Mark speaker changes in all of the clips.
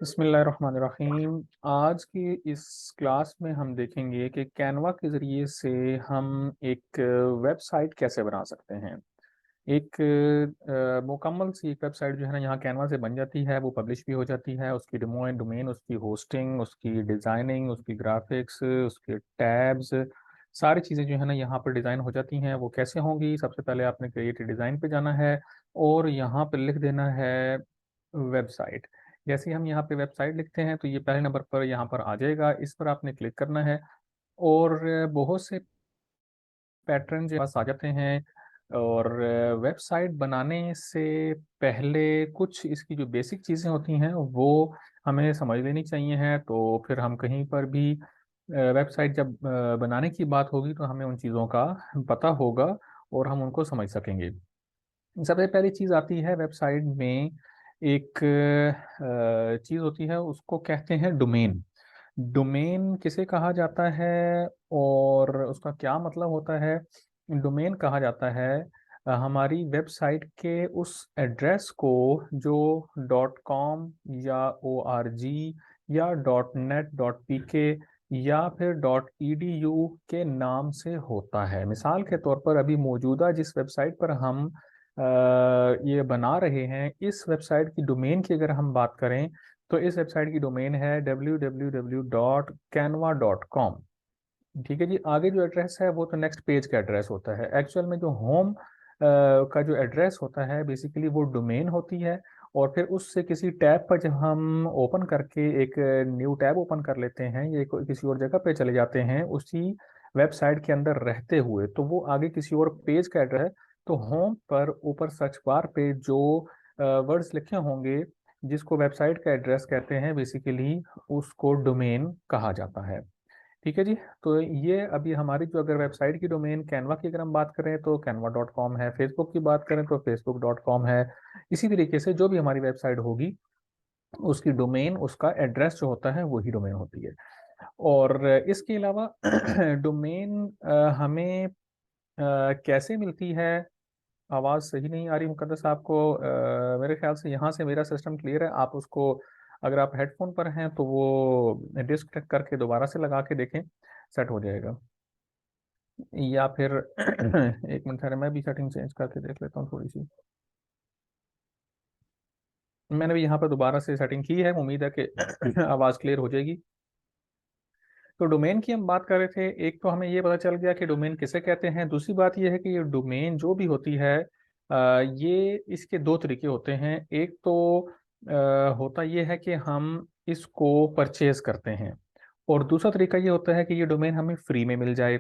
Speaker 1: बिस्मिल्लाहिर्रहमानिर्रहीम। आज की इस क्लास में हम देखेंगे कि कैनवा के ज़रिए से हम एक वेबसाइट कैसे बना सकते हैं। एक मुकम्मल सी एक वेबसाइट जो है ना यहाँ कैनवा से बन जाती है, वो पब्लिश भी हो जाती है। उसकी डोमेन, उसकी होस्टिंग, उसकी डिज़ाइनिंग, उसकी ग्राफिक्स, उसके टैब्स, सारी चीज़ें जो है ना यहाँ पर डिज़ाइन हो जाती हैं। वो कैसे होंगी? सबसे पहले आपने क्रिएट डिज़ाइन पे जाना है और यहाँ पर लिख देना है वेबसाइट। जैसे ही हम यहाँ पे वेबसाइट लिखते हैं तो ये पहले नंबर पर यहाँ पर आ जाएगा, इस पर आपने क्लिक करना है और बहुत से पैटर्न जो पास आ जाते हैं। और वेबसाइट बनाने से पहले कुछ इसकी जो बेसिक चीज़ें होती हैं वो हमें समझ लेनी चाहिए हैं। तो फिर हम कहीं पर भी वेबसाइट जब बनाने की बात होगी तो हमें उन चीज़ों का पता होगा और हम उनको समझ सकेंगे। सबसे पहली चीज़ आती है वेबसाइट में, एक चीज़ होती है, उसको कहते हैं डोमेन। डोमेन किसे कहा जाता है और उसका क्या मतलब होता है? डोमेन कहा जाता है हमारी वेबसाइट के उस एड्रेस को जो डॉट कॉम या ओ आर जी या डॉट नेट डॉट पी के या फिर डॉट ई डी यू के नाम से होता है। मिसाल के तौर पर अभी मौजूदा जिस वेबसाइट पर हम ये बना रहे हैं, इस वेबसाइट की डोमेन की अगर हम बात करें तो इस वेबसाइट की डोमेन है www.canva.com। ठीक है जी। आगे जो एड्रेस है वो तो नेक्स्ट पेज का एड्रेस होता है। एक्चुअल में जो होम का जो एड्रेस होता है बेसिकली वो डोमेन होती है। और फिर उससे किसी टैब पर जब हम ओपन करके एक न्यू टैब ओपन कर लेते हैं या किसी और जगह पे चले जाते हैं उसी वेबसाइट के अंदर रहते हुए, तो वो आगे किसी और पेज का एड्रेस है। तो होम पर ऊपर सर्च बार पे जो वर्ड्स लिखे होंगे जिसको वेबसाइट का एड्रेस कहते हैं, बेसिकली उसको डोमेन कहा जाता है। ठीक है जी। तो ये अभी हमारी जो अगर वेबसाइट की डोमेन कैनवा की अगर हम बात करें तो canva.com है, फेसबुक की बात करें तो facebook.com है। इसी तरीके से जो भी हमारी वेबसाइट होगी उसकी डोमेन, उसका एड्रेस जो होता है वही डोमेन होती है। और इसके अलावा डोमेन हमें कैसे मिलती है? आवाज़ सही नहीं आ रही मुकद्दस आपको। मेरे ख्याल से यहाँ से मेरा सिस्टम क्लियर है। आप उसको, अगर आप हेडफोन पर हैं तो वो डिस्कनेक्ट करके दोबारा से लगा के देखें, सेट हो जाएगा। या फिर एक मिनट ठहरे, मैं भी सेटिंग चेंज करके देख लेता हूँ थोड़ी सी। मैंने भी यहाँ पर दोबारा से सेटिंग की है, उम्मीद है कि आवाज़ क्लियर हो जाएगी। तो डोमेन की हम बात कर रहे थे। एक तो हमें ये पता चल गया कि डोमेन किसे कहते हैं। दूसरी बात ये है कि ये डोमेन जो भी होती है ये इसके दो तरीके होते हैं। एक तो होता ये है कि हम इसको परचेज करते हैं और दूसरा तरीका ये होता है कि ये डोमेन हमें फ्री में मिल जाए।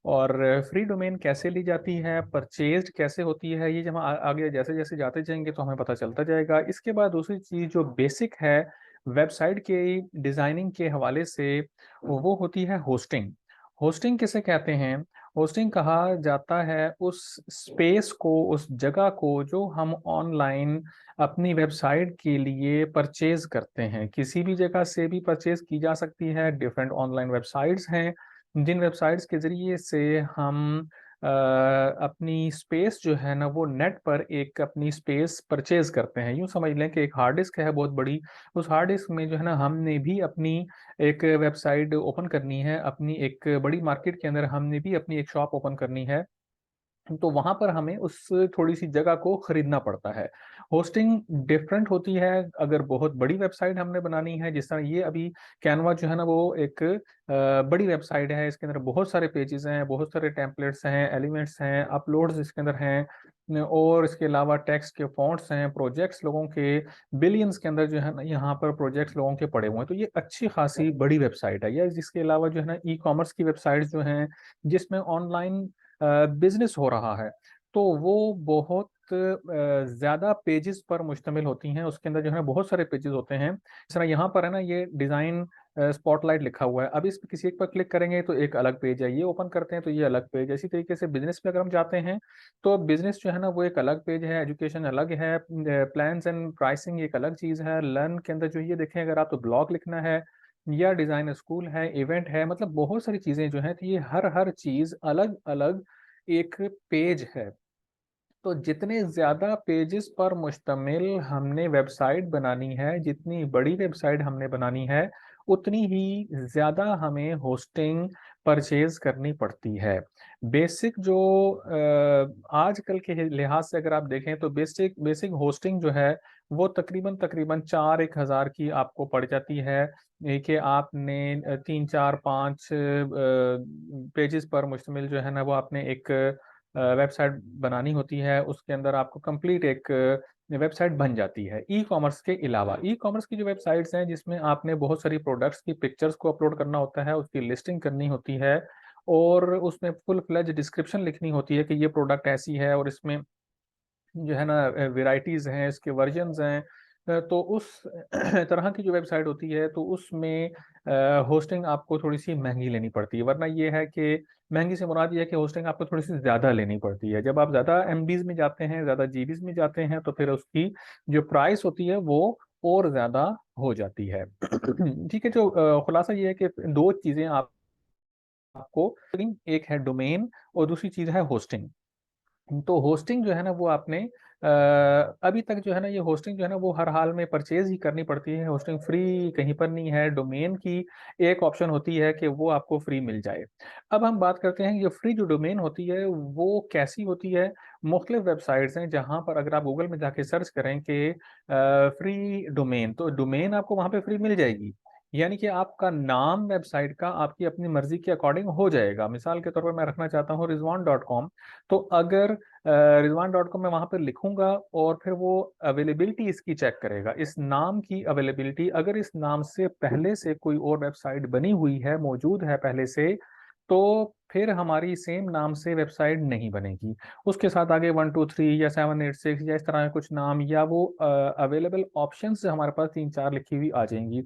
Speaker 1: और फ्री डोमेन कैसे ली जाती है, परचेज्ड कैसे होती है, ये जब हम आगे जैसे जैसे जाते जाएंगे तो हमें पता चलता जाएगा। इसके बाद दूसरी चीज जो बेसिक है वेबसाइट के डिजाइनिंग के हवाले से, वो होती है होस्टिंग। होस्टिंग किसे कहते हैं? होस्टिंग कहा जाता है उस स्पेस को, उस जगह को जो हम ऑनलाइन अपनी वेबसाइट के लिए परचेज करते हैं। किसी भी जगह से भी परचेज की जा सकती है। डिफरेंट ऑनलाइन वेबसाइट्स हैं जिन वेबसाइट्स के ज़रिए से हम अपनी स्पेस जो है ना वो नेट पर एक अपनी स्पेस परचेज करते हैं। यूँ समझ लें कि एक हार्ड डिस्क है बहुत बड़ी, उस हार्ड डिस्क में जो है ना हमने भी अपनी एक वेबसाइट ओपन करनी है, अपनी एक बड़ी मार्केट के अंदर हमने भी अपनी एक शॉप ओपन करनी है, तो वहां पर हमें उस थोड़ी सी जगह को खरीदना पड़ता है। होस्टिंग डिफरेंट होती है अगर बहुत बड़ी वेबसाइट हमने बनानी है, जिस तरह ये अभी कैनवा जो है ना वो एक बड़ी वेबसाइट है। इसके अंदर बहुत सारे पेजेस हैं, बहुत सारे टेम्पलेट्स हैं, एलिमेंट्स हैं, अपलोड्स इसके अंदर हैं और इसके अलावा टेक्स्ट के फॉन्ट्स हैं, प्रोजेक्ट्स लोगों के बिलियंस के अंदर जो है ना यहाँ पर प्रोजेक्ट्स लोगों के पड़े हुए हैं। तो ये अच्छी खासी बड़ी वेबसाइट है। या जिसके अलावा जो है ना ई कॉमर्स की वेबसाइट जो हैं जिसमें ऑनलाइन बिजनेस हो रहा है, तो वो बहुत ज्यादा पेजेस पर मुश्तमिल होती हैं। उसके अंदर जो है बहुत सारे पेजेस होते हैं। इस तरह यहाँ पर है ना ये डिजाइन स्पॉटलाइट लिखा हुआ है। अब इस पे किसी एक पर क्लिक करेंगे तो एक अलग पेज है, ये ओपन करते हैं तो ये अलग पेज है। इसी तरीके से बिजनेस पे अगर हम जाते हैं तो बिजनेस जो है ना वो एक अलग पेज है, एजुकेशन अलग है, प्लान्स एंड प्राइसिंग एक अलग चीज है, लर्न के अंदर जो ये देखें अगर आप तो ब्लॉग लिखना है या डिजाइन स्कूल है, इवेंट है, मतलब बहुत सारी चीजें जो हैं, तो ये हर हर चीज अलग अलग एक पेज है। तो जितने ज़्यादा पेजेस पर मुश्तमिल हमने वेबसाइट बनानी है, जितनी बड़ी वेबसाइट हमने बनानी है, उतनी ही ज़्यादा हमें होस्टिंग परचेज करनी पड़ती है। बेसिक जो आजकल के लिहाज से अगर आप देखें तो बेसिक बेसिक होस्टिंग जो है वो तकरीबन तकरीबन 4-1 हज़ार की आपको पड़ जाती है। कि आपने 3-4-5 पेजेस पर मुश्तमिल जो है ना वो आपने एक वेबसाइट बनानी होती है, उसके अंदर आपको कंप्लीट एक वेबसाइट बन जाती है। ई कॉमर्स के अलावा ई कॉमर्स की जो वेबसाइट्स हैं जिसमें आपने बहुत सारी प्रोडक्ट्स की पिक्चर्स को अपलोड करना होता है, उसकी लिस्टिंग करनी होती है और उसमें फुल फ्लेज डिस्क्रिप्शन लिखनी होती है कि ये प्रोडक्ट ऐसी है और इसमें जो है ना वेराइटीज हैं, इसके वर्जन्स हैं। तो उस तरह की जो वेबसाइट होती है तो उसमें होस्टिंग आपको थोड़ी सी महंगी लेनी पड़ती है, वरना ये है कि महंगी से मुराद ये है कि होस्टिंग आपको थोड़ी सी ज़्यादा लेनी पड़ती है। जब आप ज़्यादा एमबीज में जाते हैं, ज़्यादा जीबीज में जाते हैं तो फिर उसकी जो प्राइस होती है वो और ज़्यादा हो जाती है। ठीक है, जो खुलासा ये है कि दो चीज़ें आपको, एक है डोमेन और दूसरी चीज़ है होस्टिंग। तो होस्टिंग जो है ना वो आपने अभी तक जो है ना ये होस्टिंग जो है ना वो हर हाल में परचेज ही करनी पड़ती है, होस्टिंग फ्री कहीं पर नहीं है। डोमेन की एक ऑप्शन होती है कि वो आपको फ्री मिल जाए। अब हम बात करते हैं ये फ्री जो डोमेन होती है वो कैसी होती है। मुख्तलिफ वेबसाइट्स हैं जहां पर अगर आप गूगल में जाके सर्च करें कि फ्री डोमेन, तो डोमेन आपको वहां पे फ्री मिल जाएगी। यानी कि आपका नाम वेबसाइट का आपकी अपनी मर्जी के अकॉर्डिंग हो जाएगा। मिसाल के तौर पर मैं रखना चाहता हूँ रिजवान.com, तो अगर रिजवान.com में वहां पर लिखूंगा और फिर वो अवेलेबिलिटी इसकी चेक करेगा, इस नाम की अवेलेबिलिटी, अगर इस नाम से पहले से कोई और वेबसाइट बनी हुई है, मौजूद है पहले से, तो फिर हमारी सेम नाम से वेबसाइट नहीं बनेगी। उसके साथ आगे 123 या 786 या इस तरह के कुछ नाम या वो अवेलेबल ऑप्शंस हमारे पास 3-4 लिखी हुई आ जाएंगी।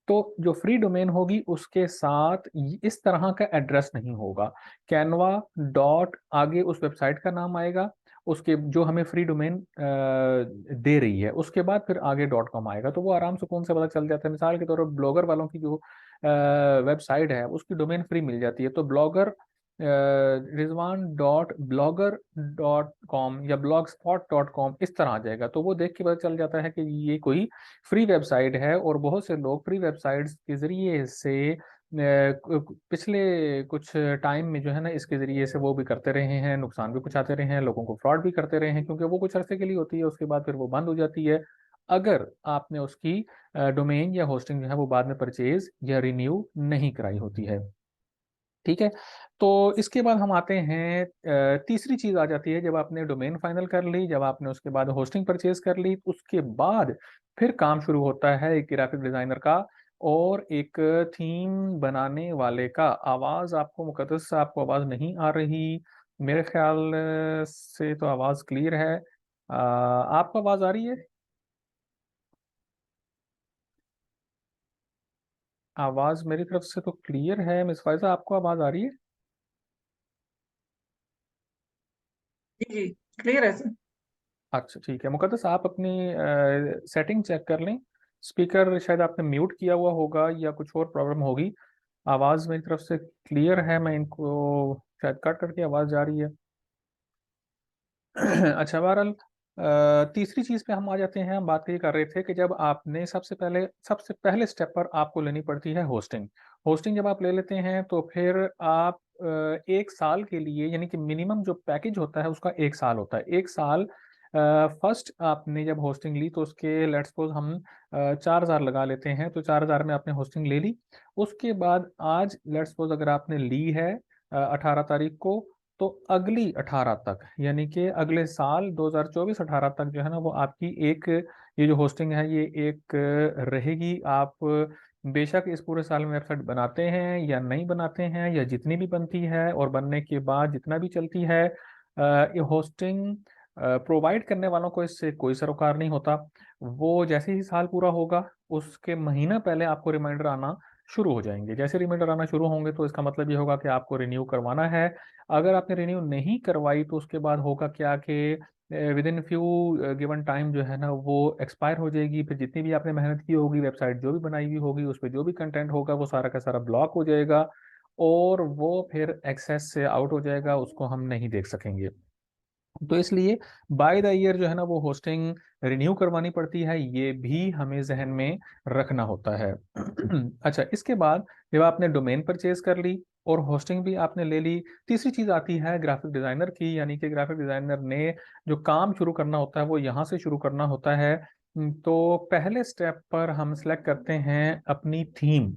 Speaker 1: तो जो फ्री डोमेन होगी उसके साथ इस तरह का एड्रेस नहीं होगा। कैनवा डॉट आगे उस वेबसाइट का नाम आएगा, उसके जो हमें फ्री डोमेन दे रही है, उसके बाद फिर आगे .com आएगा। तो वो आराम से कौन से पता चल जाता है। मिसाल के तौर पर ब्लॉगर वालों की जो वेबसाइट है उसकी डोमेन फ्री मिल जाती है, तो ब्लॉगर रिजवान.blogger.com या blogspot.com इस तरह आ जाएगा। तो वो देख के पता चल जाता है कि ये कोई फ्री वेबसाइट है और बहुत से लोग फ्री वेबसाइट्स के जरिए से पिछले कुछ टाइम में जो है ना इसके जरिए से वो भी करते रहे हैं, नुकसान भी पहुंचाते रहे हैं, लोगों को फ्रॉड भी करते रहे हैं, क्योंकि वो कुछ अरसे के लिए होती है, उसके बाद फिर वो बंद हो जाती है अगर आपने उसकी डोमेन या होस्टिंग जो है वो बाद में परचेज या रिन्यू नहीं कराई होती है। ठीक है, तो इसके बाद हम आते हैं तीसरी चीज आ जाती है। जब आपने डोमेन फाइनल कर ली, जब आपने उसके बाद होस्टिंग परचेज कर ली, उसके बाद फिर काम शुरू होता है एक ग्राफिक डिजाइनर का और एक थीम बनाने वाले का। आवाज आपको मुकद्दस, आपको आवाज नहीं आ रही मेरे ख्याल से, तो आवाज क्लियर है। आपको आवाज आ रही है? आवाज मेरी तरफ से तो क्लियर है। मिस फायजा, आपको आवाज आ रही है?
Speaker 2: जी जी, क्लियर है सर।
Speaker 1: अच्छा ठीक है, मुकद्दस आप अपनी सेटिंग चेक कर लें। स्पीकर शायद आपने म्यूट किया हुआ होगा या कुछ और प्रॉब्लम होगी। आवाज़ मेरी तरफ से क्लियर है, मैं इनको शायद कट करके आवाज़ जा रही है। अच्छा, बहरहाल तीसरी चीज़ पे हम आ जाते हैं। हम बात ये कर रहे थे कि जब आपने सबसे पहले स्टेप पर आपको लेनी पड़ती है होस्टिंग। होस्टिंग जब आप ले लेते हैं तो फिर आप 1 साल के लिए, यानी कि मिनिमम जो पैकेज होता है उसका 1 साल होता है। 1 साल फर्स्ट आपने जब होस्टिंग ली तो उसके लेट्स सपोज हम 4 हज़ार लगा लेते हैं, तो 4 हज़ार में आपने होस्टिंग ले ली। उसके बाद आज लेट्स सपोज अगर आपने ली है 18 तारीख को, तो अगली 18 तक, यानी कि अगले साल 2024-18 तक जो है ना वो आपकी एक ये जो होस्टिंग है ये एक रहेगी। आप बेशक इस पूरे साल में वेबसाइट बनाते हैं या नहीं बनाते हैं, या जितनी भी बनती है और बनने के बाद जितना भी चलती है, ये होस्टिंग प्रोवाइड करने वालों को इससे कोई सरोकार नहीं होता। वो जैसे ही साल पूरा होगा उसके महीना पहले आपको रिमाइंडर आना शुरू हो जाएंगे। जैसे रिमाइंडर आना शुरू होंगे तो इसका मतलब ये होगा कि आपको रिन्यू करवाना है। अगर आपने रिन्यू नहीं करवाई तो उसके बाद होगा क्या कि with in few given time जो है ना वो एक्सपायर हो जाएगी। फिर जितनी भी आपने मेहनत की होगी, वेबसाइट जो भी बनाई हुई होगी, उस पर जो भी कंटेंट होगा वो सारा का सारा ब्लॉक हो जाएगा और वो फिर एक्सेस से आउट हो जाएगा, उसको हम नहीं देख सकेंगे। तो इसलिए बाय द ईयर जो है ना वो होस्टिंग रिन्यू करवानी पड़ती है, ये भी हमें जहन में रखना होता है। अच्छा, इसके बाद जब आपने डोमेन परचेज कर ली और होस्टिंग भी आपने ले ली, तीसरी चीज आती है ग्राफिक डिजाइनर की, यानी कि ग्राफिक डिजाइनर ने जो काम शुरू करना होता है वो यहाँ से शुरू करना होता है। तो पहले स्टेप पर हम सेलेक्ट करते हैं अपनी थीम।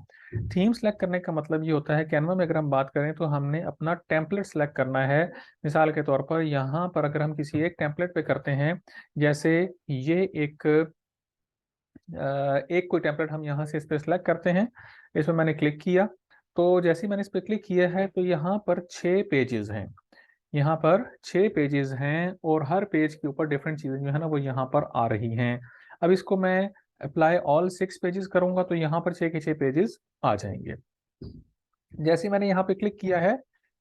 Speaker 1: थीम सेलेक्ट करने का मतलब ये होता है, कैनवा में अगर हम बात करें तो हमने अपना टेम्पलेट सेलेक्ट करना है। मिसाल के तौर पर यहाँ पर अगर हम किसी एक टेम्पलेट पे करते हैं, जैसे ये एक कोई टेम्पलेट हम यहाँ से इस पे सिलेक्ट करते हैं, इसमें मैंने क्लिक किया। तो जैसे ही मैंने इस पे क्लिक किया है तो यहाँ पर 6 पेजेस हैं, यहाँ पर 6 पेजेस हैं, और हर पेज के ऊपर डिफरेंट चीजें जो है ना वो यहाँ पर आ रही हैं। अब इसको मैं अप्लाई ऑल 6 पेजेस करूंगा तो यहाँ पर 6 के 6 पेजेस आ जाएंगे। जैसे ही मैंने यहाँ पे क्लिक किया है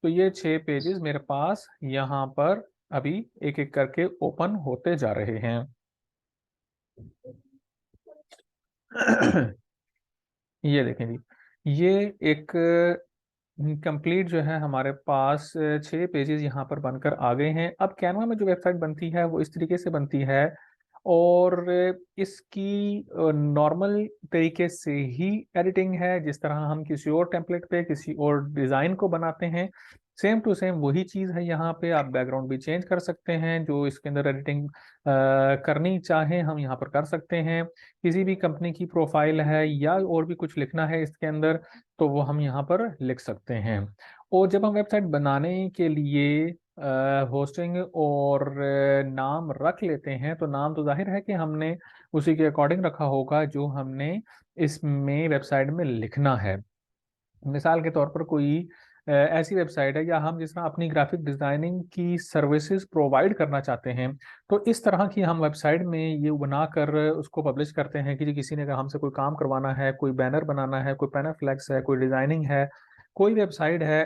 Speaker 1: तो ये 6 पेजेस मेरे पास यहाँ पर अभी एक एक करके ओपन होते जा रहे हैं। ये देखें जी, ये एक कंप्लीट जो है हमारे पास 6 पेजेस यहाँ पर बनकर आ गए हैं। अब कैनवा में जो वेबसाइट बनती है वो इस तरीके से बनती है, और इसकी नॉर्मल तरीके से ही एडिटिंग है। जिस तरह हम किसी और टेम्पलेट पे किसी और डिज़ाइन को बनाते हैं, सेम टू सेम वही चीज़ है यहाँ पे। आप बैकग्राउंड भी चेंज कर सकते हैं, जो इसके अंदर एडिटिंग करनी चाहे हम यहाँ पर कर सकते हैं। किसी भी कंपनी की प्रोफाइल है या और भी कुछ लिखना है इसके अंदर तो वो हम यहाँ पर लिख सकते हैं। और जब हम वेबसाइट बनाने के लिए होस्टिंग और नाम रख लेते हैं, तो नाम तो जाहिर है कि हमने उसी के अकॉर्डिंग रखा होगा जो हमने इसमें वेबसाइट में लिखना है। मिसाल के तौर पर कोई ऐसी वेबसाइट है, या हम जिस तरह अपनी ग्राफिक डिजाइनिंग की सर्विसेज प्रोवाइड करना चाहते हैं, तो इस तरह की हम वेबसाइट में ये बनाकर उसको पब्लिश करते हैं कि जी किसी ने अगर हमसे कोई काम करवाना है, कोई बैनर बनाना है, कोई पैनाफ्लेक्स है, कोई डिजाइनिंग है, कोई वेबसाइट है,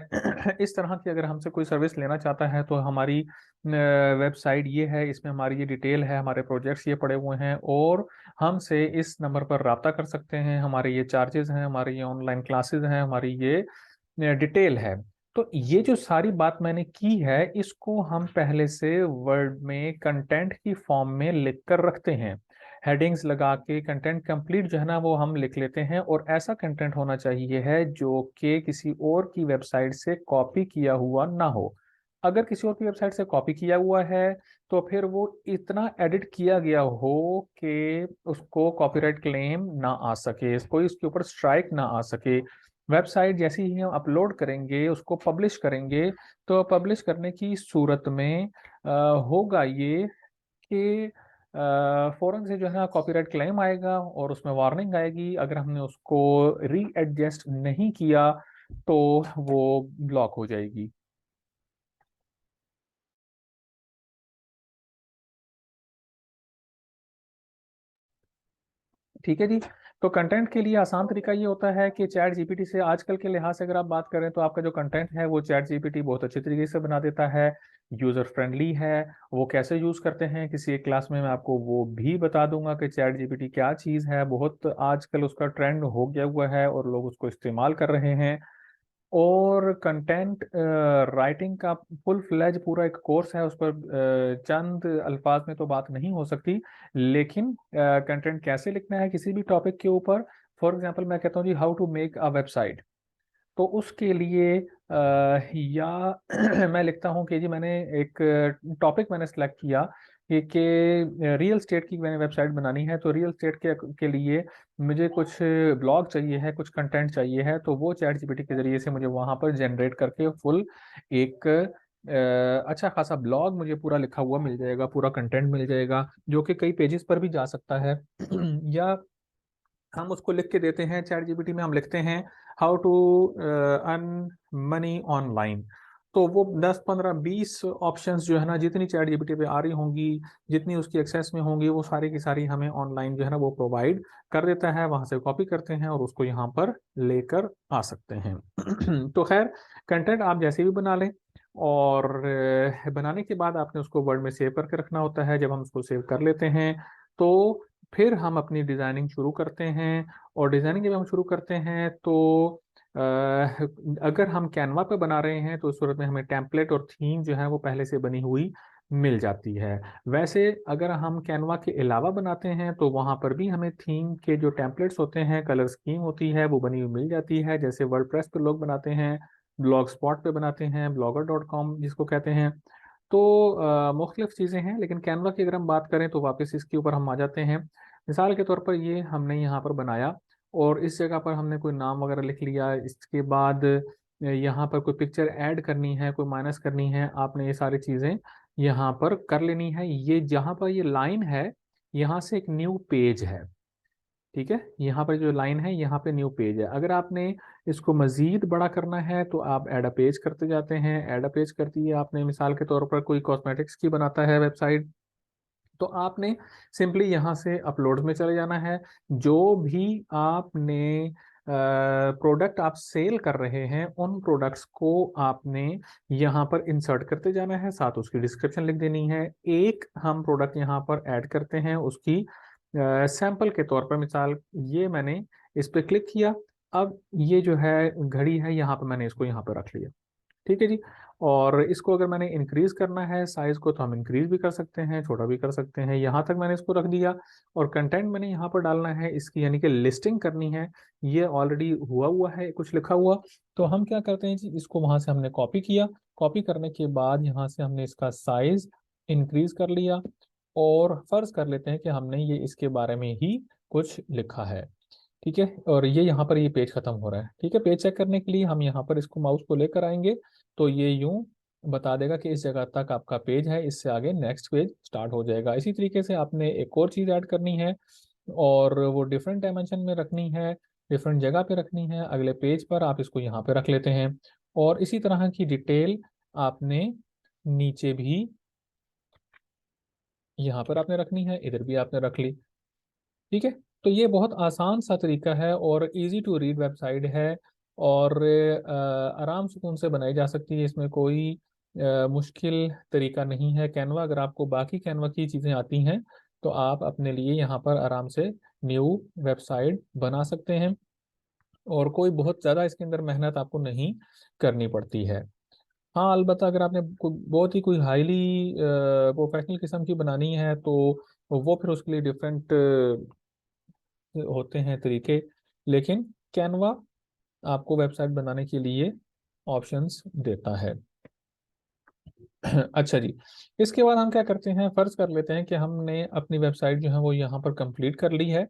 Speaker 1: इस तरह की अगर हमसे कोई सर्विस लेना चाहता है तो हमारी वेबसाइट ये है, इसमें हमारी ये डिटेल है, हमारे प्रोजेक्ट्स ये पड़े हुए हैं, और हमसे इस नंबर पर रब्ता कर सकते हैं। हमारे ये चार्जेस हैं, हमारी ये ऑनलाइन क्लासेस हैं, हमारी ये डिटेल है। तो ये जो सारी बात मैंने की है, इसको हम पहले से वर्ड में कंटेंट की फॉर्म में लिख कर रखते हैं। हेडिंग्स लगा के कंटेंट कंप्लीट जो है ना वो हम लिख लेते हैं, और ऐसा कंटेंट होना चाहिए है जो कि किसी और की वेबसाइट से कॉपी किया हुआ ना हो। अगर किसी और की वेबसाइट से कॉपी किया हुआ है तो फिर वो इतना एडिट किया गया हो कि उसको कॉपीराइट क्लेम ना आ सके, कोई उसके ऊपर स्ट्राइक ना आ सके। वेबसाइट जैसे ही हम अपलोड करेंगे, उसको पब्लिश करेंगे, तो पब्लिश करने की सूरत में होगा ये कि फौरन से जो है ना कॉपीराइट क्लेम आएगा और उसमें वार्निंग आएगी। अगर हमने उसको री एडजस्ट नहीं किया तो वो ब्लॉक हो जाएगी। ठीक है जी। तो कंटेंट के लिए आसान तरीका ये होता है कि चैट जीपीटी से, आजकल के लिहाज से अगर आप बात करें तो आपका जो कंटेंट है वो चैट जीपीटी बहुत अच्छे तरीके से बना देता है, यूजर फ्रेंडली है। वो कैसे यूज करते हैं किसी एक क्लास में मैं आपको वो भी बता दूंगा कि चैट जीपीटी क्या चीज़ है। बहुत आजकल उसका ट्रेंड हो गया हुआ है और लोग उसको इस्तेमाल कर रहे हैं। और कंटेंट राइटिंग का फुल फ्लैज पूरा एक कोर्स है, उस पर चंद अल्फाज में तो बात नहीं हो सकती, लेकिन कंटेंट कैसे लिखना है किसी भी टॉपिक के ऊपर। फॉर एग्जांपल मैं कहता हूँ जी how to make a website, तो उसके लिए या मैं लिखता हूँ कि जी मैंने एक टॉपिक मैंने सेलेक्ट किया कि रियल स्टेट की मैंने वेबसाइट बनानी है, तो रियल स्टेट के लिए मुझे कुछ ब्लॉग चाहिए है, कुछ कंटेंट चाहिए है, तो वो चैट जीपीटी के जरिए से मुझे वहां पर जनरेट करके फुल एक अच्छा खासा ब्लॉग मुझे पूरा लिखा हुआ मिल जाएगा, पूरा कंटेंट मिल जाएगा जो कि कई पेजेस पर भी जा सकता है। या हम उसको लिख के देते हैं चैट जीपीटी में, हम लिखते हैं how to earn money online, तो वो 10 15 20 ऑप्शंस जो है ना, जितनी चैट जीपीटी पे आ रही होंगी, जितनी उसकी एक्सेस में होंगी, वो सारी की सारी हमें ऑनलाइन जो है ना वो प्रोवाइड कर देता है। वहां से कॉपी करते हैं और उसको यहाँ पर लेकर आ सकते हैं। तो खैर, कंटेंट आप जैसे भी बना लें, और बनाने के बाद आपने उसको वर्ड में सेव करके रखना होता है। जब हम उसको सेव कर लेते हैं तो फिर हम अपनी डिज़ाइनिंग शुरू करते हैं। और डिज़ाइनिंग जब हम शुरू करते हैं तो अगर हम कैनवा पे बना रहे हैं तो उस सूरत में हमें टेम्पलेट और थीम जो है वो पहले से बनी हुई मिल जाती है। वैसे अगर हम कैनवा के अलावा बनाते हैं तो वहाँ पर भी हमें थीम के जो टेम्पलेट्स होते हैं, कलर स्कीम होती है, वो बनी हुई मिल जाती है। जैसे वर्डप्रेस पे लोग बनाते हैं, ब्लॉग स्पॉट पे बनाते हैं, blogger.com जिसको कहते हैं। तो मुख्तलिफ चीज़ें हैं, लेकिन कैनवा की अगर हम बात करें तो वापस इसके ऊपर हम आ जाते हैं। मिसाल के तौर पर ये हमने यहाँ पर बनाया और इस जगह पर हमने कोई नाम वगैरह लिख लिया। इसके बाद यहाँ पर कोई पिक्चर ऐड करनी है, कोई माइनस करनी है, आपने ये सारी चीज़ें यहाँ पर कर लेनी है। ये जहाँ पर ये लाइन है, यहाँ से एक न्यू पेज है। ठीक है, यहाँ पर जो लाइन है यहाँ पे न्यू पेज है। अगर आपने इसको मजीद बड़ा करना है तो आप ऐड अ पेज करते जाते हैं। ऐड अ पेज कर दिए आपने, मिसाल के तौर पर कोई कॉस्मेटिक्स की बनाता है वेबसाइट, तो आपने सिंपली यहाँ से अपलोड में चले जाना है। जो भी आपने प्रोडक्ट आप सेल कर रहे हैं, उन प्रोडक्ट्स को आपने यहाँ पर इंसर्ट करते जाना है, साथ उसकी डिस्क्रिप्शन लिख देनी है। एक हम प्रोडक्ट यहाँ पर ऐड करते हैं उसकी सैंपल के तौर पर। मिसाल ये मैंने इस पर क्लिक किया, अब ये जो है घड़ी है, यहाँ पर मैंने इसको यहाँ पर रख लिया। ठीक है जी। और इसको अगर मैंने इंक्रीज करना है साइज को, तो हम इंक्रीज भी कर सकते हैं, छोटा भी कर सकते हैं। यहाँ तक मैंने इसको रख दिया। और कंटेंट मैंने यहाँ पर डालना है इसकी, यानी कि लिस्टिंग करनी है। ये ऑलरेडी हुआ हुआ है कुछ लिखा हुआ। तो हम क्या करते हैं जी, इसको वहां से हमने कॉपी किया। कॉपी करने के बाद यहाँ से हमने इसका साइज इंक्रीज कर लिया। और फर्ज कर लेते हैं कि हमने ये इसके बारे में ही कुछ लिखा है। ठीक है, और ये यहाँ पर ये पेज खत्म हो रहा है। ठीक है, पेज चेक करने के लिए हम यहाँ पर इसको माउस को लेकर आएंगे, तो ये यूं बता देगा कि इस जगह तक आपका पेज है, इससे आगे नेक्स्ट पेज स्टार्ट हो जाएगा। इसी तरीके से आपने एक और चीज़ ऐड करनी है और वो डिफरेंट डायमेंशन में रखनी है, डिफरेंट जगह पे रखनी है। अगले पेज पर आप इसको यहाँ पे रख लेते हैं। और इसी तरह की डिटेल आपने नीचे भी यहाँ पर आपने रखनी है, इधर भी आपने रख ली। ठीक है, तो ये बहुत आसान सा तरीका है और इजी टू रीड वेबसाइट है। और आराम सुकून से बनाई जा सकती है, इसमें कोई मुश्किल तरीका नहीं है। कैनवा, अगर आपको बाकी कैनवा की चीज़ें आती हैं तो आप अपने लिए यहाँ पर आराम से न्यू वेबसाइट बना सकते हैं और कोई बहुत ज़्यादा इसके अंदर मेहनत आपको नहीं करनी पड़ती है। हाँ, अलबत्ता अगर आपने बहुत ही कोई हाईली प्रोफेशनल किस्म की बनानी है तो वो फिर उसके लिए डिफरेंट होते हैं तरीके। लेकिन कैनवा आपको वेबसाइट बनाने के लिए ऑप्शंस देता है। अच्छा जी, इसके बाद हम क्या करते हैं, फर्ज कर लेते हैं कि हमने अपनी वेबसाइट जो है वो यहाँ पर कंप्लीट कर ली है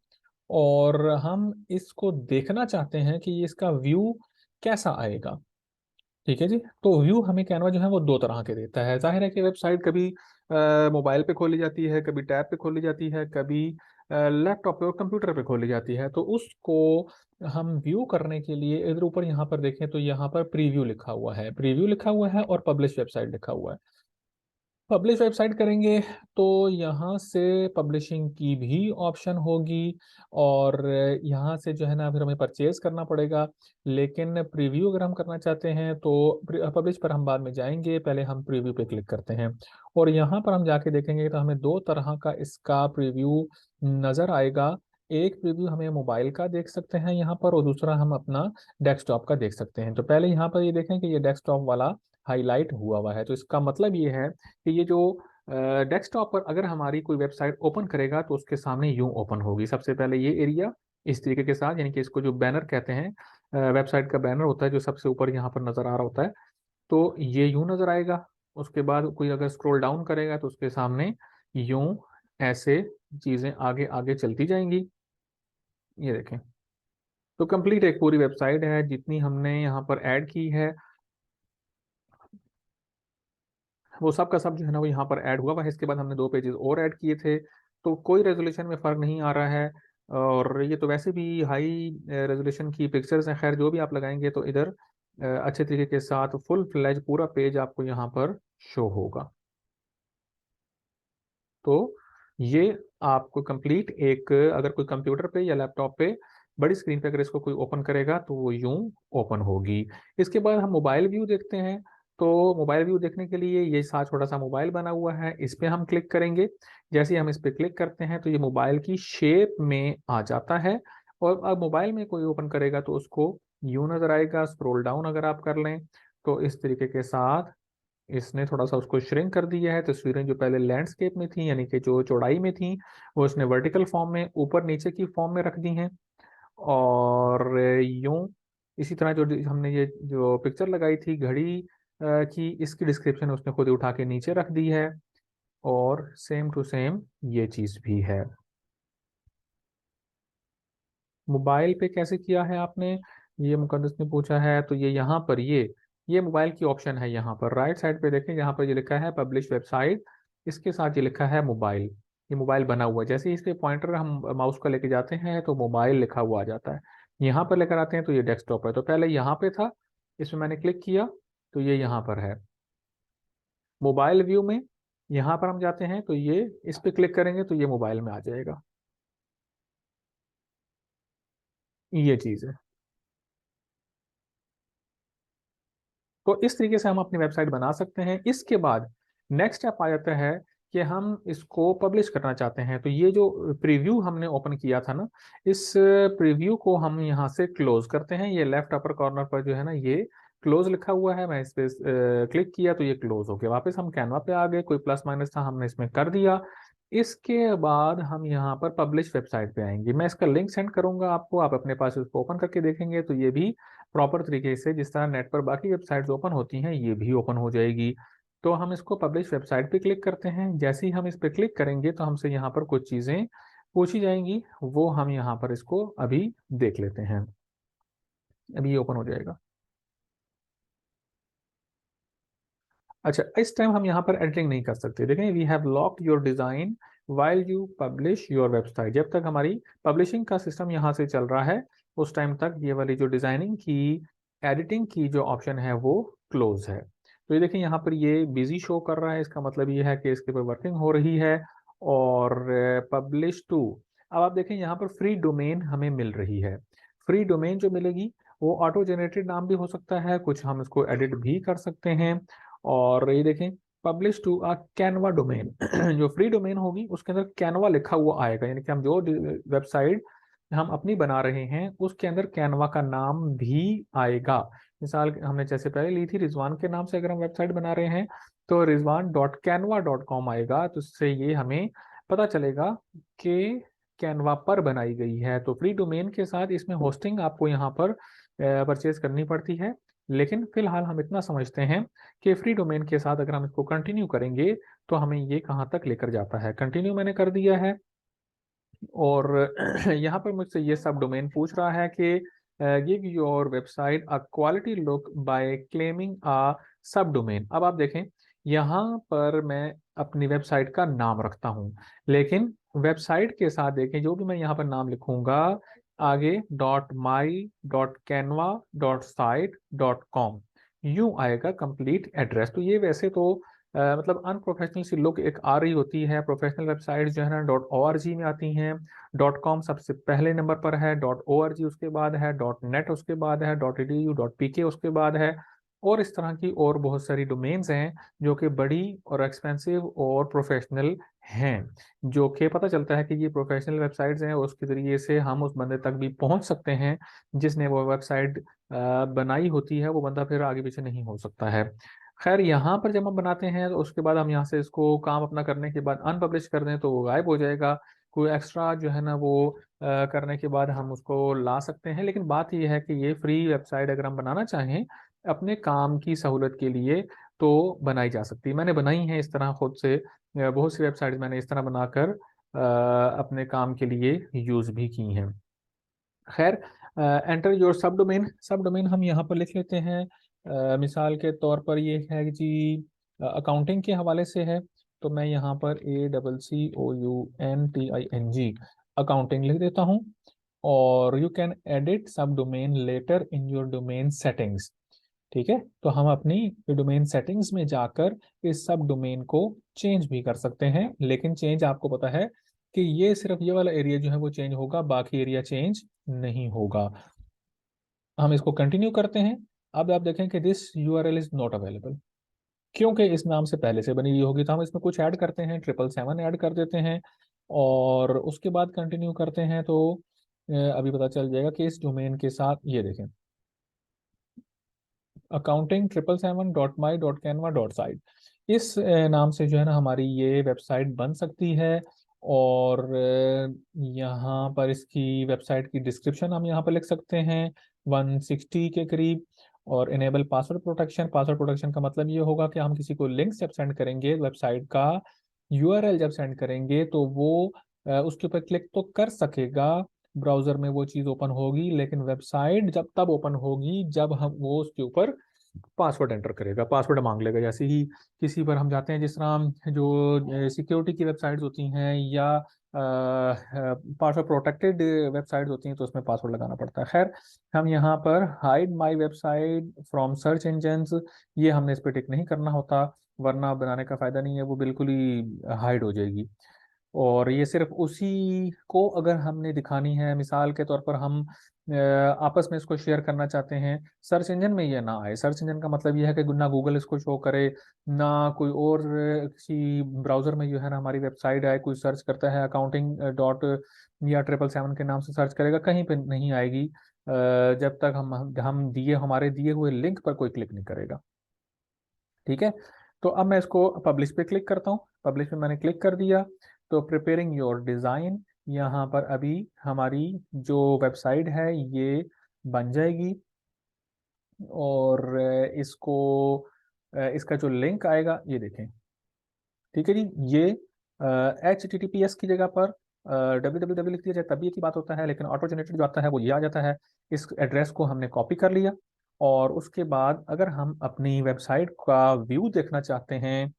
Speaker 1: और हम इसको देखना चाहते हैं कि इसका व्यू कैसा आएगा। ठीक है जी, तो व्यू हमें कैनवा जो है वो दो तरह के देता है। जाहिर है कि वेबसाइट कभी मोबाइल पे खोली जाती है, कभी टैब पे खोली जाती है, कभी लैपटॉप पे और कंप्यूटर पे खोली जाती है। तो उसको हम व्यू करने के लिए इधर ऊपर यहाँ पर देखें तो यहाँ पर प्रीव्यू लिखा हुआ है, प्रीव्यू लिखा हुआ है और पब्लिश वेबसाइट लिखा हुआ है। पब्लिश वेबसाइट करेंगे तो यहाँ से पब्लिशिंग की भी ऑप्शन होगी और यहाँ से जो है ना फिर हमें परचेज करना पड़ेगा। लेकिन प्रीव्यू अगर हम करना चाहते हैं तो पब्लिश पर हम बाद में जाएंगे, पहले हम प्रीव्यू पे क्लिक करते हैं। और यहाँ पर हम जाके देखेंगे तो हमें दो तरह का इसका प्रीव्यू नज़र आएगा। एक प्रीव्यू हमें मोबाइल का देख सकते हैं यहाँ पर और दूसरा हम अपना डेस्कटॉप का देख सकते हैं। तो पहले यहाँ पर ये देखें कि ये डेस्कटॉप वाला हाईलाइट हुआ हुआ है, तो इसका मतलब ये है कि ये जो डेस्कटॉप पर अगर हमारी कोई वेबसाइट ओपन करेगा तो उसके सामने यूं ओपन होगी। सबसे पहले ये एरिया इस तरीके के साथ, यानी कि इसको जो बैनर कहते हैं, वेबसाइट का बैनर होता है जो सबसे ऊपर यहाँ पर नज़र आ रहा होता है, तो ये यूं नज़र आएगा। उसके बाद कोई अगर स्क्रॉल डाउन करेगा तो उसके सामने यूं ऐसे चीज़ें आगे आगे चलती जाएंगी। ये देखें, तो कंप्लीट एक पूरी वेबसाइट है जितनी हमने यहाँ पर ऐड की है, वो सब का सब जो है ना वो यहाँ पर ऐड हुआ हुआ है। इसके बाद हमने दो पेजेस और ऐड किए थे, तो कोई रेजोल्यूशन में फ़र्क नहीं आ रहा है। और ये तो वैसे भी हाई रेजोल्यूशन की पिक्चर्स हैं। खैर, जो भी आप लगाएंगे तो इधर अच्छे तरीके के साथ फुल फ्लैज पूरा पेज आपको यहाँ पर शो होगा। तो ये आपको कंप्लीट एक, अगर कोई कंप्यूटर पे या लैपटॉप पे बड़ी स्क्रीन पे अगर इसको कोई ओपन करेगा तो वो यूं ओपन होगी। इसके बाद हम मोबाइल व्यू देखते हैं। तो मोबाइल व्यू देखने के लिए ये साथ छोटा सा मोबाइल बना हुआ है, इस पे हम क्लिक करेंगे। जैसे ही हम इस पे क्लिक करते हैं तो ये मोबाइल की शेप में आ जाता है। और अब मोबाइल में कोई ओपन करेगा तो उसको यूं नजर आएगा। स्क्रॉल डाउन अगर आप कर लें तो इस तरीके के साथ इसने थोड़ा सा उसको श्रिंक कर दिया है। तस्वीरें जो पहले लैंडस्केप में थी, यानी कि जो चौड़ाई में थी, वो इसने वर्टिकल फॉर्म में, ऊपर नीचे की फॉर्म में रख दी हैं। और यूं इसी तरह जो हमने ये जो पिक्चर लगाई थी घड़ी की, इसकी डिस्क्रिप्शन उसने खुद ही उठा के नीचे रख दी है। और सेम टू सेम ये चीज भी है। मोबाइल पे कैसे किया है आपने, ये मुकद्दस ने पूछा है। तो ये यहाँ पर ये मोबाइल की ऑप्शन है। यहाँ पर राइट साइड पे देखें, यहाँ पर ये लिखा है पब्लिश वेबसाइट, इसके साथ ये लिखा है मोबाइल। ये मोबाइल बना हुआ है। जैसे ही इस पे पॉइंटर हम माउस का लेके जाते हैं तो मोबाइल लिखा हुआ आ जाता है। यहाँ पर लेकर आते हैं तो ये डेस्कटॉप है। तो पहले यहाँ पे था, इसमें मैंने क्लिक किया तो ये यहाँ पर है मोबाइल व्यू में। यहाँ पर हम जाते हैं तो ये इस पे क्लिक करेंगे तो ये मोबाइल में आ जाएगा। ये चीज है। तो इस तरीके से हम अपनी वेबसाइट बना सकते हैं। इसके बाद नेक्स्ट स्टेप आ जाता है कि हम इसको पब्लिश करना चाहते हैं। तो ये जो प्रीव्यू हमने ओपन किया था ना, इस प्रीव्यू को हम यहाँ से क्लोज करते हैं। ये लेफ्ट अपर कॉर्नर पर जो है ना, ये क्लोज लिखा हुआ है। मैं इस पे क्लिक किया तो ये क्लोज हो गया। वापस हम कैनवा पे आ गए, कोई प्लस माइनस था हमने इसमें कर दिया। इसके बाद हम यहाँ पर पब्लिश वेबसाइट पे आएंगे। मैं इसका लिंक सेंड करूंगा आपको, आप अपने पास इसको ओपन करके देखेंगे तो ये भी प्रॉपर तरीके से जिस तरह नेट पर बाकी वेबसाइट्स ओपन होती हैं ये भी ओपन हो जाएगी। तो हम इसको पब्लिश वेबसाइट पे क्लिक करते हैं। जैसे ही हम इस पे क्लिक करेंगे तो हमसे यहाँ पर कुछ चीज़ें पूछी जाएंगी, वो हम यहाँ पर इसको अभी देख लेते हैं। अभी ये ओपन हो जाएगा। अच्छा, इस टाइम हम यहाँ पर एडिटिंग नहीं कर सकते। देखें, we have locked your design while you publish your website. जब तक हमारी पब्लिशिंग का सिस्टम यहाँ से चल रहा है उस टाइम तक ये वाली जो डिजाइनिंग की, एडिटिंग की जो ऑप्शन है वो क्लोज है। तो ये देखिए यहाँ पर ये बिजी शो कर रहा है। इसका मतलब ये है कि इसके ऊपर वर्किंग हो रही है। और पब्लिश टू, अब आप देखें यहाँ पर फ्री डोमेन हमें मिल रही है। फ्री डोमेन जो मिलेगी वो ऑटो जनरेटेड नाम भी हो सकता है, कुछ हम इसको एडिट भी कर सकते हैं। और ये देखें, publish to a Canva domain जो फ्री डोमेन होगी उसके अंदर कैनवा लिखा हुआ आएगा, यानी कि हम जो वेबसाइट हम अपनी बना रहे हैं उसके अंदर कैनवा का नाम भी आएगा। मिसाल हमने जैसे पहले ली थी रिजवान के नाम से, अगर हम वेबसाइट बना रहे हैं तो rizwan.canva.com आएगा। तो इससे ये हमें पता चलेगा कि कैनवा पर बनाई गई है। तो फ्री डोमेन के साथ इसमें होस्टिंग आपको यहाँ पर परचेज करनी पड़ती है। लेकिन फिलहाल हम इतना समझते हैं कि फ्री डोमेन के साथ अगर हम इसको कंटिन्यू करेंगे तो हमें ये कहाँ तक लेकर जाता है। कंटिन्यू मैंने कर दिया है। और यहाँ पर मुझसे ये सब डोमेन पूछ रहा है कि give your website a quality look by claiming a sub domain. अब आप देखें, यहाँ पर मैं अपनी वेबसाइट का नाम रखता हूँ, लेकिन वेबसाइट के साथ देखें जो भी मैं यहाँ पर नाम लिखूंगा आगे .my.canva.site.com यूं आएगा कंप्लीट एड्रेस। तो ये वैसे तो मतलब अनप्रोफेशनल सी लुक एक आ रही होती है। प्रोफेशनल वेबसाइट जो है ना .org में आती हैं। .com सबसे पहले नंबर पर है, .org उसके बाद है, .net उसके बाद है, .edu.pk उसके बाद है। और इस तरह की और बहुत सारी डोमेन्स हैं जो कि बड़ी और एक्सपेंसिव और प्रोफेशनल हैं, जो कि पता चलता है कि ये प्रोफेशनल वेबसाइट्स हैं। उसके ज़रिए से हम उस बंदे तक भी पहुंच सकते हैं जिसने वो वेबसाइट बनाई होती है। वो बंदा फिर आगे पीछे नहीं हो सकता है। खैर, यहाँ पर जब हम बनाते हैं तो उसके बाद हम यहाँ से इसको काम अपना करने के बाद अनपब्लिश कर दें तो वो गायब हो जाएगा। कोई एक्स्ट्रा जो है ना वो करने के बाद हम उसको ला सकते हैं। लेकिन बात यह है कि ये फ्री वेबसाइट अगर हम बनाना चाहें अपने काम की सहूलत के लिए तो बनाई जा सकती है। मैंने बनाई है इस तरह खुद से, बहुत सी वेबसाइट मैंने इस तरह बनाकर अपने काम के लिए यूज भी की हैं। खैर, एंटर योर सब डोमेन। सब डोमेन हम यहाँ पर लिख लेते हैं। मिसाल के तौर पर ये है कि जी अकाउंटिंग के हवाले से है, तो मैं यहाँ पर ACCOUNTING अकाउंटिंग लिख देता हूँ। और you can edit sub domain later in your domain settings. ठीक है, तो हम अपनी डोमेन सेटिंग्स में जाकर इस सब डोमेन को चेंज भी कर सकते हैं। लेकिन चेंज आपको पता है कि ये सिर्फ ये वाला एरिया जो है वो चेंज होगा, बाकी एरिया चेंज नहीं होगा। हम इसको कंटिन्यू करते हैं। अब आप देखें कि this URL is not available, क्योंकि इस नाम से पहले से बनी हुई होगी। तो हम इसमें कुछ ऐड करते हैं, 777 ऐड कर देते हैं और उसके बाद कंटिन्यू करते हैं। तो अभी पता चल जाएगा कि इस डोमेन के साथ ये देखें accounting777.my.canva.site, इस नाम से जो है ना हमारी ये वेबसाइट बन सकती है। और यहाँ पर इसकी वेबसाइट की डिस्क्रिप्शन हम यहाँ पर लिख सकते हैं 160 के करीब। और enable password protection, password protection का मतलब ये होगा कि हम किसी को लिंक जब सेंड करेंगे, वेबसाइट का यूआरएल जब सेंड करेंगे, तो वो उसके ऊपर क्लिक तो कर सकेगा, ब्राउजर में वो चीज़ ओपन होगी, लेकिन वेबसाइट जब तब ओपन होगी जब हम वो उसके ऊपर पासवर्ड एंटर करेगा, पासवर्ड मांग लेगा। जैसे ही किसी पर हम जाते हैं, जिस तरह जो सिक्योरिटी की वेबसाइट्स होती हैं या पासवर्ड प्रोटेक्टेड वेबसाइट्स होती हैं, तो उसमें पासवर्ड लगाना पड़ता है। खैर, हम यहाँ पर hide my website from search engines, ये हमने इस पर टिक नहीं करना होता, वरना बनाने का फायदा नहीं है, वो बिल्कुल ही हाइड हो जाएगी। और ये सिर्फ उसी को अगर हमने दिखानी है, मिसाल के तौर पर हम आपस में इसको शेयर करना चाहते हैं, सर्च इंजन में ये ना आए। सर्च इंजन का मतलब ये है कि ना गूगल इसको शो करे, ना कोई और किसी ब्राउजर में जो है ना हमारी वेबसाइट आए, कोई सर्च करता है अकाउंटिंग डॉट या 777 के नाम से सर्च करेगा, कहीं पे नहीं आएगी जब तक हम दिए हमारे दिए हुए लिंक पर कोई क्लिक नहीं करेगा। ठीक है, तो अब मैं इसको पब्लिश पे क्लिक करता हूँ। पब्लिश पे मैंने क्लिक कर दिया, तो प्रिपेयरिंग योर डिज़ाइन, यहाँ पर अभी हमारी जो वेबसाइट है ये बन जाएगी। और इसका जो लिंक आएगा ये देखें। ठीक है जी, ये HTTPS की जगह पर www लिख दिया जाए तब ये की बात होता है, लेकिन ऑटो जनरेटेड जो आता है वो ये आ जाता है। इस एड्रेस को हमने कॉपी कर लिया, और उसके बाद अगर हम अपनी वेबसाइट का व्यू देखना चाहते हैं,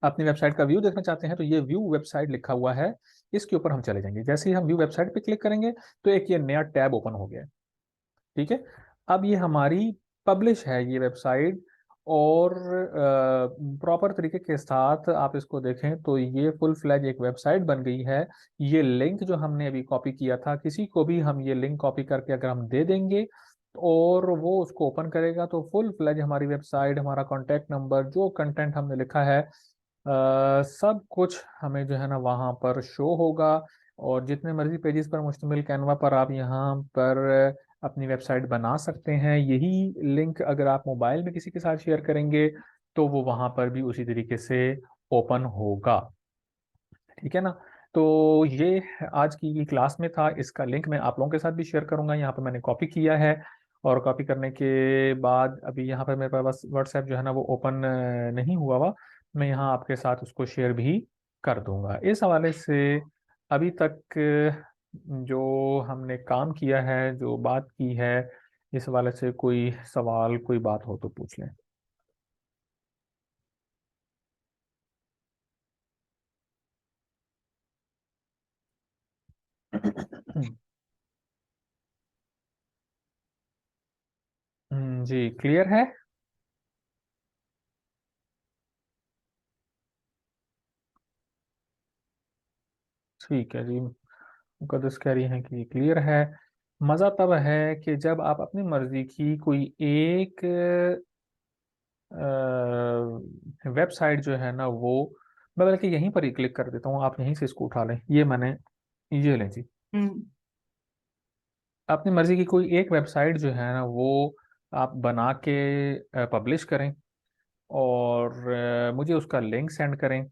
Speaker 1: अपनी वेबसाइट का व्यू देखना चाहते हैं, तो ये व्यू वेबसाइट लिखा हुआ है, इसके ऊपर हम चले जाएंगे। जैसे ही हम व्यू वेबसाइट पे क्लिक करेंगे, तो एक ये नया टैब ओपन हो गया है। ठीक है, अब ये हमारी पब्लिश है ये वेबसाइट, और प्रॉपर तरीके के साथ आप इसको देखें तो ये फुल फ्लैज एक वेबसाइट बन गई है। ये लिंक जो हमने अभी कॉपी किया था, किसी को भी हम ये लिंक कॉपी करके अगर हम दे देंगे और वो उसको ओपन करेगा, तो फुल फ्लैज हमारी वेबसाइट, हमारा कॉन्टैक्ट नंबर, जो कंटेंट हमने लिखा है सब कुछ हमें जो है ना वहाँ पर शो होगा। और जितने मर्जी पेजेस पर मुश्तमिल कैनवा पर आप यहाँ पर अपनी वेबसाइट बना सकते हैं। यही लिंक अगर आप मोबाइल में किसी के साथ शेयर करेंगे, तो वो वहाँ पर भी उसी तरीके से ओपन होगा। ठीक है ना। तो ये आज की क्लास में था, इसका लिंक मैं आप लोगों के साथ भी शेयर करूंगा। यहाँ पर मैंने कॉपी किया है, और कॉपी करने के बाद अभी यहाँ पर मेरे पास व्हाट्सएप जो है ना वो ओपन नहीं हुआ हुआ, मैं यहाँ आपके साथ उसको शेयर भी कर दूंगा। इस हवाले से अभी तक जो हमने काम किया है, जो बात की है, इस हवाले से कोई सवाल, कोई बात हो तो पूछ लें। जी, क्लियर है। ठीक है जी, मुकद्दस कह रही हैं कि ये क्लियर है। मज़ा तब है कि जब आप अपनी मर्जी की कोई एक वेबसाइट जो है ना वो, मैं बल्कि यहीं पर ही क्लिक कर देता हूँ, आप यहीं से इसको उठा लें। ये मैंने, ये लें जी,
Speaker 2: हम्म।
Speaker 1: अपनी मर्जी की कोई एक वेबसाइट जो है ना वो आप बना के पब्लिश करें, और मुझे उसका लिंक सेंड करें।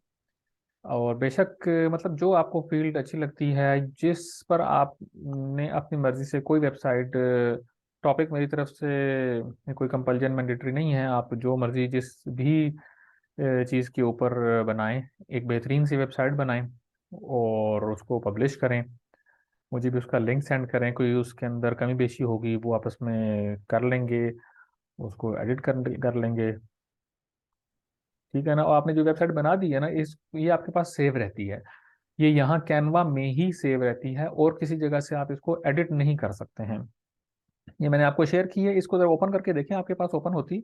Speaker 1: और बेशक मतलब जो आपको फील्ड अच्छी लगती है, जिस पर आपने अपनी मर्जी से कोई वेबसाइट, टॉपिक मेरी तरफ से कोई कंपल्जन मैंडेटरी नहीं है, आप जो मर्जी जिस भी चीज़ के ऊपर बनाएं, एक बेहतरीन सी वेबसाइट बनाएं और उसको पब्लिश करें। मुझे भी उसका लिंक सेंड करें, कोई उसके अंदर कमी बेशी होगी वो आपस में कर लेंगे, उसको एडिट कर लेंगे। ठीक है ना। और आपने जो वेबसाइट बना दी है ना, इस ये आपके पास सेव रहती है, ये यहाँ कैनवा में ही सेव रहती है, और किसी जगह से आप इसको एडिट नहीं कर सकते हैं। ये मैंने आपको शेयर की है, इसको जरा ओपन करके देखें, आपके पास ओपन होती।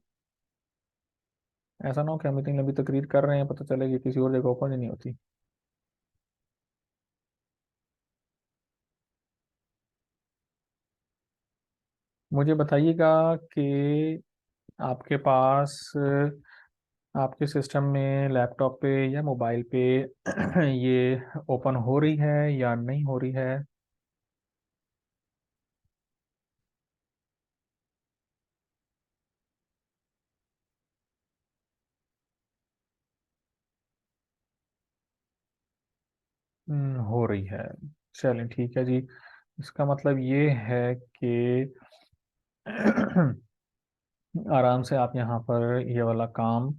Speaker 1: ऐसा ना हो कि हम इतनी लंबी तकरीर कर रहे हैं, पता चले कि किसी और जगह ओपन ही नहीं होती। मुझे बताइएगा कि आपके पास आपके सिस्टम में, लैपटॉप पे या मोबाइल पे ये ओपन हो रही है या नहीं हो रही है। हो रही है। चलें ठीक है जी। इसका मतलब ये है कि आराम से आप यहाँ पर ये वाला काम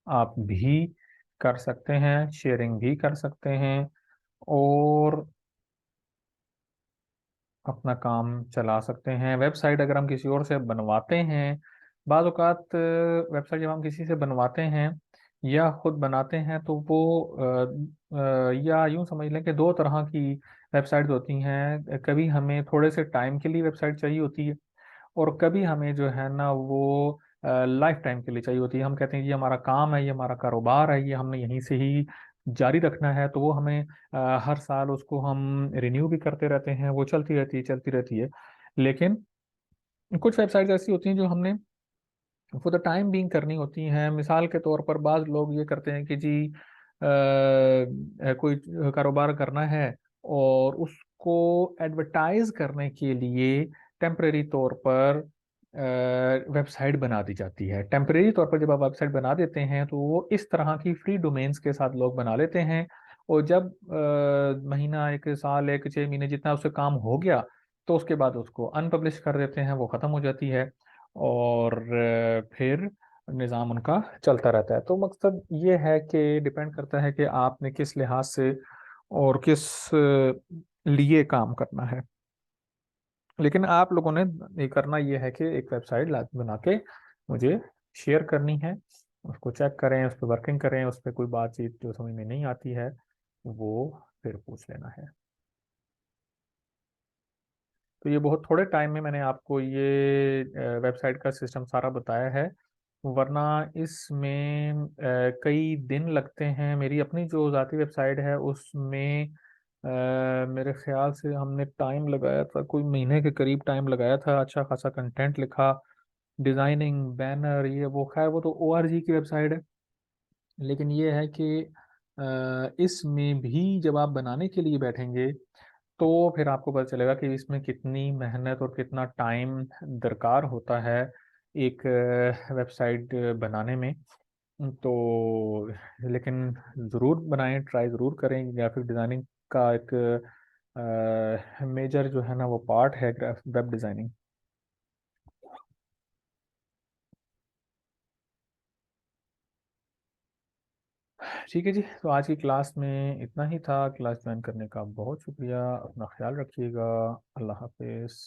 Speaker 1: आप भी कर सकते हैं, शेयरिंग भी कर सकते हैं, और अपना काम चला सकते हैं। वेबसाइट अगर हम किसी और से बनवाते हैं, बाज़ औक़ात वेबसाइट जब हम किसी से बनवाते हैं या खुद बनाते हैं तो वो या यूं समझ लें कि दो तरह की वेबसाइट्स होती हैं। कभी हमें थोड़े से टाइम के लिए वेबसाइट चाहिए होती है, और कभी हमें जो है ना वो लाइफ टाइम के लिए चाहिए होती है। हम कहते हैं कि ये हमारा काम है, ये हमारा कारोबार है, ये हमने यहीं से ही जारी रखना है, तो वो हमें हर साल उसको हम रिन्यू भी करते रहते हैं, वो चलती रहती है चलती रहती है। लेकिन कुछ वेबसाइट्स ऐसी होती हैं जो हमने फॉर द टाइम बीइंग करनी होती हैं। मिसाल के तौर पर बाज लोग ये करते हैं कि जी कोई कारोबार करना है और उसको एडवर्टाइज करने के लिए टेम्परेरी तौर पर वेबसाइट बना दी जाती है। टेम्परेरी तौर पर जब आप वेबसाइट बना देते हैं तो वो इस तरह की फ्री डोमेन्स के साथ लोग बना लेते हैं, और जब महीना, एक साल, एक 6 महीने जितना उससे काम हो गया तो उसके बाद उसको अनपब्लिश कर देते हैं, वो ख़त्म हो जाती है, और फिर निज़ाम उनका चलता रहता है। तो मकसद ये है कि डिपेंड करता है कि आपने किस लिहाज से और किस लिए काम करना है। लेकिन आप लोगों ने ये करना ये है कि एक वेबसाइट बना के मुझे शेयर करनी है, उसको चेक करें, उस पर वर्किंग करें, उस पर कोई बातचीत जो समझ में नहीं आती है वो फिर पूछ लेना है। तो ये बहुत थोड़े टाइम में मैंने आपको ये वेबसाइट का सिस्टम सारा बताया है, वरना इसमें कई दिन लगते हैं। मेरी अपनी जो ज़ाती वेबसाइट है उसमें मेरे ख्याल से हमने टाइम लगाया था, कोई महीने के करीब टाइम लगाया था। अच्छा खासा कंटेंट लिखा, डिज़ाइनिंग, बैनर, ये वो, खैर वो तो ओआरजी की वेबसाइट है। लेकिन ये है कि इसमें भी जब आप बनाने के लिए बैठेंगे तो फिर आपको पता चलेगा कि इसमें कितनी मेहनत और कितना टाइम दरकार होता है एक वेबसाइट बनाने में। तो लेकिन ज़रूर बनाएं, ट्राई ज़रूर करें। ग्राफिक डिज़ाइनिंग का एक मेजर जो है ना वो पार्ट है वेब डिज़ाइनिंग। ठीक है जी, तो आज की क्लास में इतना ही था। क्लास ज्वाइन करने का बहुत शुक्रिया। अपना ख्याल रखिएगा। अल्लाह हाफिज़।